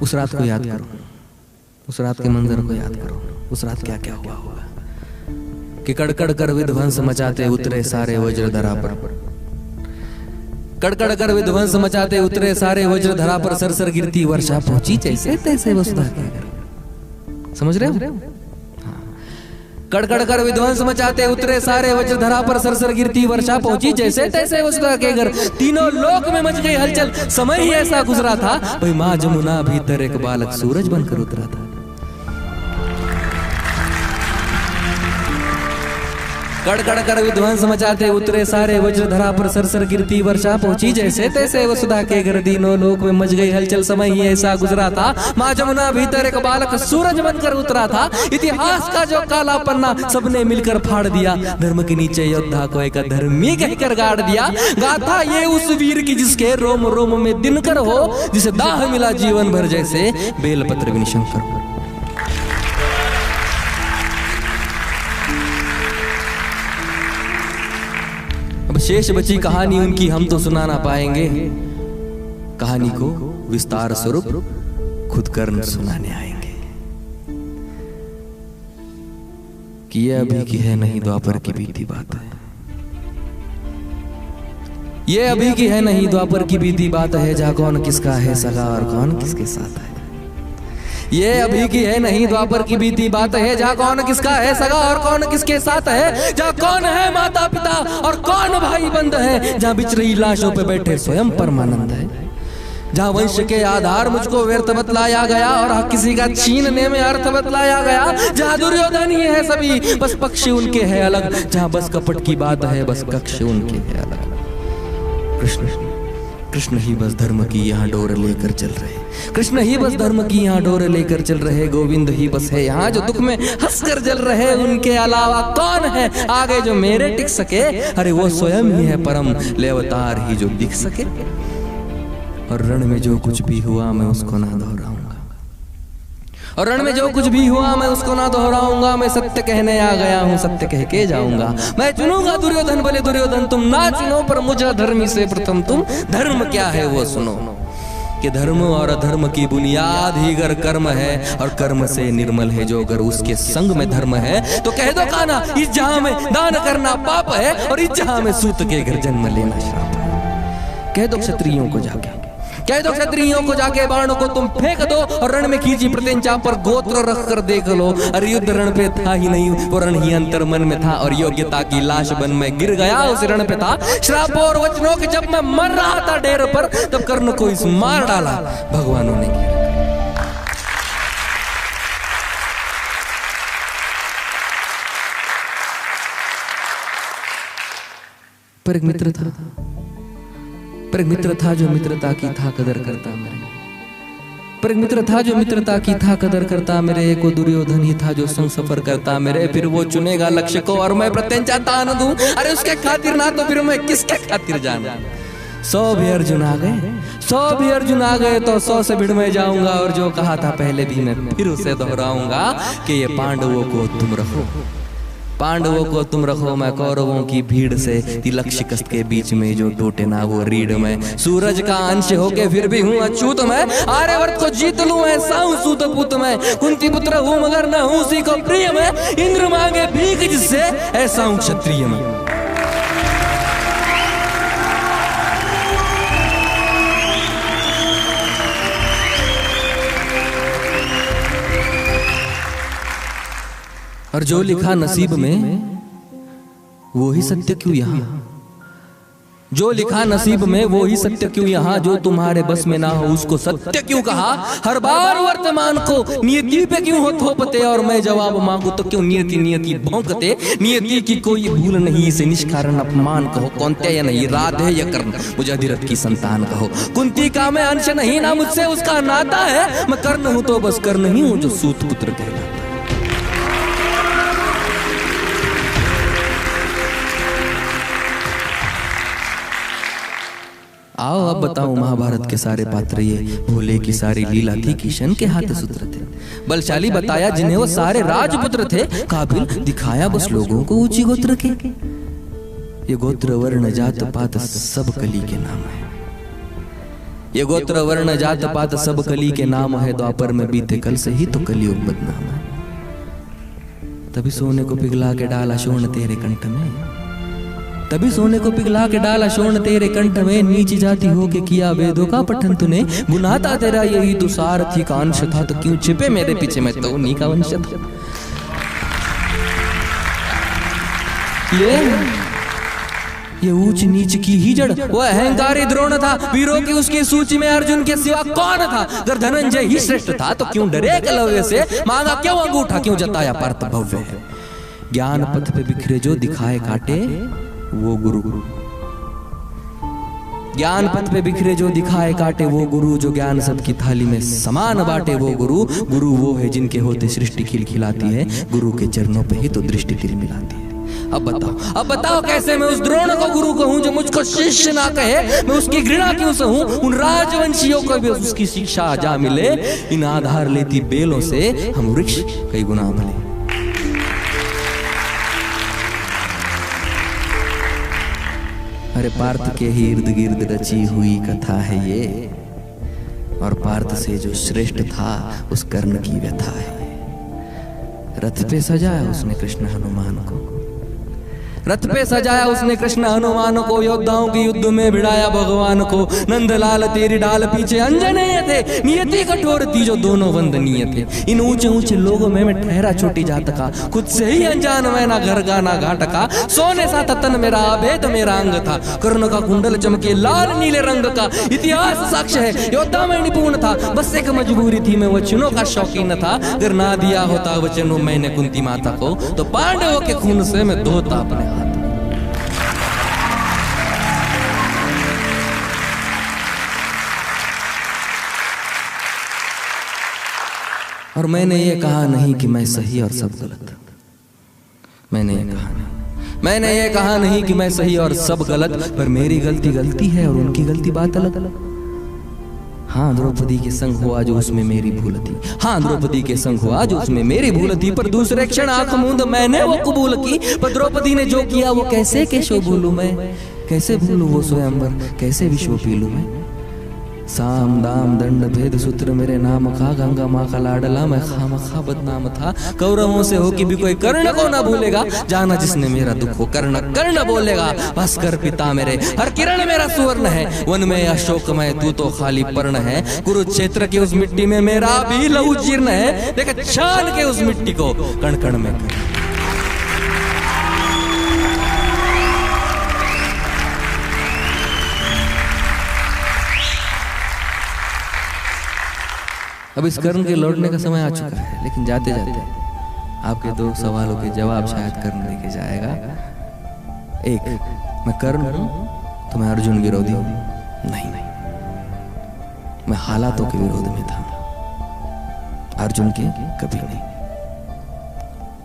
उस रात को याद करो, उस रात के मंजर को याद करो। उस रात क्या क्या हुआ होगा कि कड़कड़ कर विध्वंस मचाते उतरे सारे वज्र धरा पर, कड़कड़ कर विध्वंस मचाते उतरे सारे वज्र धरा पर, सरसर गिरती वर्षा पहुंची जैसे तैसे वसुधा के घर। समझ रहे हो? कड़कड़ कर विध्वंस मचाते उतरे सारे वज्र धरा पर, सरसर गिरती वर्षा पहुंची जैसे तैसे वसुधा के घर। तीनों लोक में मच गई हलचल, समय ही ऐसा गुजरा था, भाई माँ जमुना भीतर एक बालक सूरज बनकर उतरा था। कड़कड़ कर विध्वंस मचाते उतरे सारे वज्र धरा पर, सरसर गिरती वर्षा पहुंची जैसे तैसे वसुधा के घर। तीनों लोक में मच गई हलचल, समय ही ऐसा गुजरा था, माँ जमुना भीतर एक बालक सूरज बनकर उतरा था। इतिहास का जो काला पन्ना सबने मिलकर फाड़ दिया, धर्म के नीचे योद्धा को एक धर्मी कहकर गाड़ दिया। गाथा ये उस वीर की जिसके रोम रोम में दिनकर हो, जिसे दाह मिला जीवन भर जैसे बेलपत्र बिन शंकर। शेष बची कहानी उनकी हम तो सुना ना पाएंगे, कहानी को विस्तार स्वरूप खुद कर्ण सुनाने आएंगे। कि ये अभी की है नहीं द्वापर की बीती बात है, ये अभी की है नहीं द्वापर की बीती बात है, जहाँ कौन किसका है सगा और कौन किसके साथ है। ये अभी की है नहीं द्वापर की बीती बात है, जहाँ कौन किसका है सगा और कौन किसके साथ है, जहाँ कौन है माता पिता और कौन भाई बंद है, जहाँ बिछ रही लाशों पे बैठे स्वयं परमानंद है, जहाँ वंश के आधार मुझको व्यर्थ बतलाया गया और किसी का छीनने में अर्थ बतलाया गया, जहाँ दुर्योधन ही है सभी बस पक्ष उनके है अलग, जहाँ बस कपट की बात है बस कक्ष उनके है अलग। कृष्ण कृष्ण ही बस धर्म की यहाँ डोर लेकर चल रहे, कृष्ण ही बस धर्म की यहाँ डोर लेकर चल रहे, गोविंद ही बस है यहाँ जो दुख में हंसकर जल रहे, उनके अलावा कौन है आगे जो मेरे टिक सके, अरे वो स्वयं ही है परम ले अवतार ही जो दिख सके। और रण में जो कुछ भी हुआ मैं उसको ना दोहराऊंगा, और रण में जो कुछ भी हुआ मैं उसको ना दोहराऊंगा, मैं सत्य कहने आ गया हूँ सत्य कह के जाऊंगा। मैं चुनूंगा दुर्योधन भले दुर्योधन तुम ना चुनो, पर मुझे धर्मी से प्रथम तुम धर्म क्या है वो सुनो। कि धर्म और अधर्म की बुनियाद ही अगर कर्म है, और कर्म से निर्मल है जो अगर उसके संग में धर्म है, तो कह दो कान्हा इस जहां में दान करना पाप है, और इस जहां में सूत के घर जन्म लेना श्राप है। कह दो क्षत्रियों को जाके, कह दो क्षत्रियों को जाके बाणों को तुम फेंक दो, और रण में खींची प्रत्यंचा पर गोत्र रख कर देख लो। अरे युद्ध रण पे था ही नहीं, वो रण ही अंतर मन में था, और योग्यता की लाश बन में गिर गया उस रण पे था। श्राप और वचनों के जब मैं मर रहा था डेर पर, तब कर्ण को इस मार डाला भगवानों ने। पर एक मित्र था, पर एक मित्र था जो मित्रता की था कदर करता मेरे, पर एक मित्र था जो मित्रता की था कदर करता मेरे, को दुर्योधन ही था जो संग सफर करता मेरे। फिर वो चुनेगा लक्ष्य को और मैं प्रत्यंचा तान दूं, अरे उसके खातिर ना तो फिर मैं किसके खातिर जानूं। 100 भी अर्जुन आ गए, 100 भी अर्जुन आ गए तो 100 से भिड़ में जाऊंगा, और जो कहा था पहले भी मैं फिर उसे दोहराऊंगा कि ये पांडवों को तुम रखो, पांडवों को तुम रखो, मैं कौरवों की भीड़ से तिलक शिकस्त के बीच में जो टूटे ना वो रीढ़ में। सूरज का अंश होके फिर भी हूँ अछूत मैं, आर्यवर्त को जीत लूं ऐसा हूँ सूत पुत मैं। कुंती पुत्र हूँ मगर न हूँ उसी को प्रिय मैं, इंद्र मांगे भीख जिससे ऐसा हूँ क्षत्रिय मैं। और जो लिखा नसीब में वो ही सत्य क्यों यहाँ, जो लिखा नसीब में वो ही सत्य क्यों यहाँ, जो तुम्हारे बस में ना हो उसको सत्य क्यों कहा। हर बार वर्तमान को नियति पे क्यों हो थोपते, और मैं जवाब मांगू तो क्यों नियति नियति भौंकते। नियति की कोई भूल नहीं, इसे निष्कारण अपमान कहो, कौन्तेय या नहीं राधे या कर्ण मुझे अधिरथ की संतान कहो। कुंती का मैं अंश नहीं ना मुझसे उसका नाता है, मैं कर्ण हूं तो बस कर्ण ही हूं जो सूत पुत्र कहलाता। आओ अब बताऊं महाभारत के सारे पात्र, ये भोले की सारी लीला थी, किशन के हाथ सूत्र थे। बलशाली बताया जिन्हें वो सारे राजपुत्र थे, काबिल दिखाया बस लोगों को ऊंची गोत्र के। ये गोत्र वर्ण जात पात सब कली के नाम है, ये गोत्र वर्ण जात पात सब कली के नाम है, द्वापर में बीते कल से ही तो कलियुग बदनाम है। तभी सोने को पिघला के डाला शोण तेरे कंठ में, तभी सोने को पिघला के डाला शोण तेरे कंठ में, नीच जाति हो के किया वेदों का पठन तूने, गुनाह था तेरा यही तो सारथी का अंश था, तो क्यों छिपे मेरे पीछे, मैं तो उन्हीं का वंश था। ये ऊंच नीच की ही जड़, वो अहंकारी द्रोण था, वीरों की उसकी सूची में अर्जुन के सिवा कौन था। अगर धनंजय ही श्रेष्ठ था तो क्यों डरे एकलव्य से, मांगा क्यों अंगूठा, क्यों जताया पार्थ भव्य है। ज्ञान पथ पे बिखरे जो दिखाए काटे वो गुरु, ज्ञान पथ पे बिखरे जो दिखाए काटे वो गुरु, जो ज्ञान सबकी थाली में समान बांटे वो गुरु। गुरु वो है जिनके होते सृष्टि खिलखिलाती है, गुरु के चरणों पे ही तो दृष्टि तिलमिलाती है। अब बताओ कैसे मैं उस द्रोण को गुरु कहूं जो मुझको शिष्य ना कहे, मैं उसकी घृणा क्यों सहूं। उन राजवंशियों को भी उसकी शिक्षा जा मिले, इन आधार लेती बेलों से हम वृक्ष कई गुना भले। अरे पार्थ के ही इर्द गिर्द रची हुई कथा है ये, और पार्थ से जो श्रेष्ठ था उस कर्ण की व्यथा है। रथ पे सजाया उसने कृष्ण हनुमान को, रथ पे सजाया उसने कृष्ण हनुमान को, योद्धाओं के युद्ध में भिड़ाया भगवान को। नंदलाल तेरी डाल पीछे अंजनेय थे, नियति कठोर थी जो दोनों वंदनीय थे। इन ऊंचे ऊंचे लोगों में मैं ठहरा छोटी जात का, खुद से ही अनजान मैं ना घर का ना घाट का। सोने सा तन मेरा अभेद मेरा अंग था, कर्ण का कुंडल चमके लाल नीले रंग का। इतिहास साक्ष्य है योद्धा में निपुण था, बस एक मजबूरी थी मैं वचनों का शौकीन था। अगर ना दिया होता वचनों मैंने कुंती माता को, तो पांडवों के खून से मैं धोता अपने हाथ। और मैंने ये कहा नहीं कि मैं सही और सब गलत, मैंने ये कहा नहीं, मैंने ये कहा नहीं कि मैं सही और सब गलत, पर मेरी गलती गलती है और उनकी गलती बात अलग अलग। हाँ द्रौपदी के संग हुआ जो उसमें मेरी भूल थी, हाँ द्रौपदी के संग हुआ जो उसमें मेरी भूल थी, पर दूसरे क्षण आंख मूंद मैंने वो कबूल की। पर द्रौपदी ने जो किया वो कैसे कैसे भूलूं मैं, कैसे भूलूं वो स्वयंवर, कैसे विश्व पी लूं मैं। साम दाम दंड भेद सूत्र मेरे नाम खा, गंगा माँ का लाडला मैं खामखा बदनाम था। कौरवों से हो कि भी कोई कर्ण को ना भूलेगा, जाना जिसने मेरा दुख हो कर्ण कर्ण बोलेगा। भास्कर पिता मेरे हर किरण मेरा सुवर्ण है, वन में अशोकमय तू तो खाली पर्ण है। कुरुक्षेत्र की उस मिट्टी में मेरा भी लहू जीर्ण है, देख छान के उस मिट्टी को कण कण में कर। अब इस कर्ण के लौटने का समय आ चुका है, लेकिन जाते जाते आपके दो सवालों के जवाब शायद कर्ण लेके जाएगा। एक, मैं कर्ण हूं तो मैं अर्जुन विरोधी हूं, नहीं मैं हालातों के विरोध में था, अर्जुन के कभी नहीं।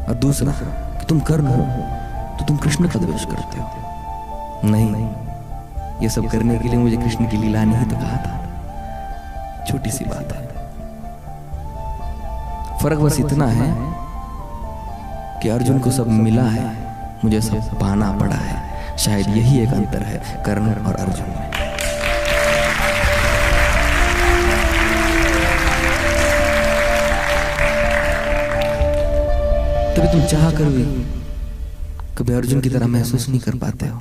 और दूसरा कि तुम कर्ण हो तो तुम कृष्ण का द्वेष करते हो, नहीं ये सब करने के लिए मुझे कृष्ण की लीला नहीं तो कहा था। छोटी सी बात है, फर्क बस इतना है कि अर्जुन को सब मिला है, मुझे सब पाना पड़ा है। शायद यही एक अंतर है कर्ण और अर्जुन में। तभी तुम चाह कर भी कभी अर्जुन की तरह महसूस नहीं कर पाते हो।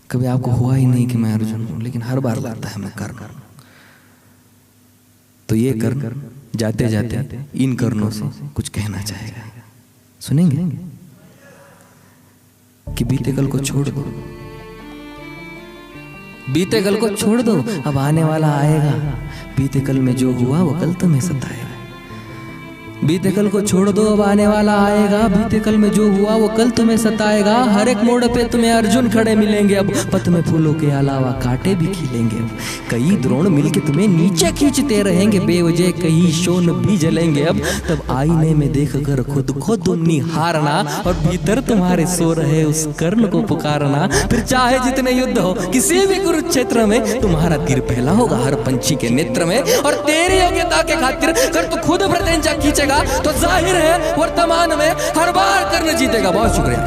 कभी आपको हुआ ही नहीं कि मैं अर्जुन हूं, लेकिन हर बार लगता है मैं कर्ण। तो ये कर्ण जाते जाते इन कर्णों से कुछ कहना चाहेगा, सुनेंगे कि बीते कल को छोड़ दो, बीते कल को छोड़ दो, अब आने वाला आएगा। बीते कल में जो हुआ वो कल तुम्हें सताएगा। बीते कल को छोड़ दो, अब आने वाला आएगा। बीते कल में जो हुआ वो कल तुम्हें सताएगा। हर एक मोड़ पे तुम्हें अर्जुन खड़े मिलेंगे, अब पथ में फूलों के अलावा कांटे भी खिलेंगे। अब कई द्रोण मिलके तुम्हें नीचे खींचते रहेंगे, बेवजह कई शोन भी जलेंगे। अब तब आईने में देख कर खुद को तुम निहारना, और भीतर तुम्हारे सो रहे उस कर्ण को पुकारना। फिर चाहे जितने युद्ध हो किसी भी कुरुक्षेत्र में, तुम्हारा तीर पहला होगा हर पंछी के नेत्र में। और तेरी योग्यता के खातिर कर तू खुद प्रत्यंचा खींचे तो जाहिर है वर्तमान में हर बार कर्ण जीतेगा। बहुत शुक्रिया।